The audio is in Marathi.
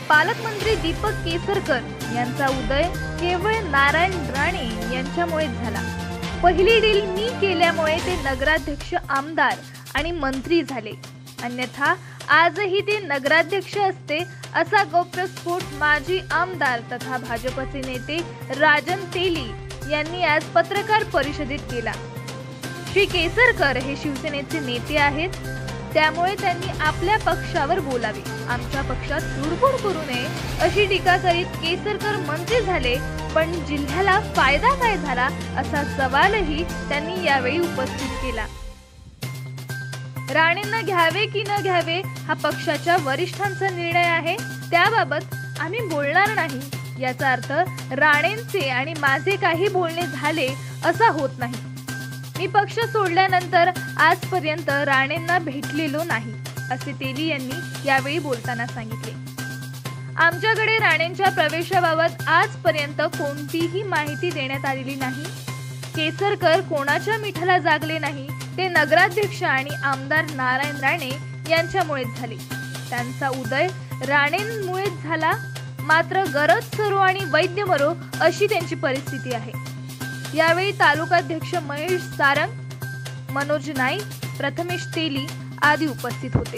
पालकमंत्री दीपक केसरकर यांचा उदय केवळ नारायण राणे यांच्यामुळे झाला। पहिली डील मी केल्यामुळे ते नगराध्यक्ष, आमदार आणि मंत्री झाले, अन्यथा आजही ते नगराध्यक्ष असते, असा गौप्यस्फोट माजी आमदार तथा भाजपचे नेते राजन तेली यांनी आज पत्रकार परिषदेत केला। श्री केसरकर हे शिवसेनेचे नेते आहेत, त्यामुळे त्यांनी आपल्या पक्षावर बोलावे, आमच्या पक्षात लुडबुड करू नये अशी टीका करीत केसरकर मंत्री झाले, पण जिल्ह्याला फायदा काय झाला असा सवालही त्यांनी यावेळी उपस्थित केला। राणेंना घ्यावे की न घ्यावे हा पक्षाच्या वरिष्ठांचा निर्णय आहे, त्याबाबत आम्ही बोलणार नाही। याचा अर्थ राणेंचे आणि माझे काही बोलणे झाले असा होत नाही। मी पक्ष सोडल्यानंतर आजपर्यंत राणेंना भेटलेलो नाही, असे तेली यांनी यावेळी बोलताना सांगितले। आमच्याकडे राणेंच्या प्रवेशाबाबत आजपर्यंत कोणतीही माहिती देण्यात आलेली नाही। केसरकर कोणाच्या मिठाला जागले नाही, ते नगराध्यक्ष आणि आमदार नारायण राणे यांच्यामुळेच झाले। त्यांचा उदय राणेंमुळेच झाला, मात्र गरज सरो आणि वैद्य मरो अशी त्यांची परिस्थिती आहे। यावेळी तालुकाध्यक्ष महेश सारंग, मनोज नाईक, प्रथमेश तेली आदी उपस्थित होते।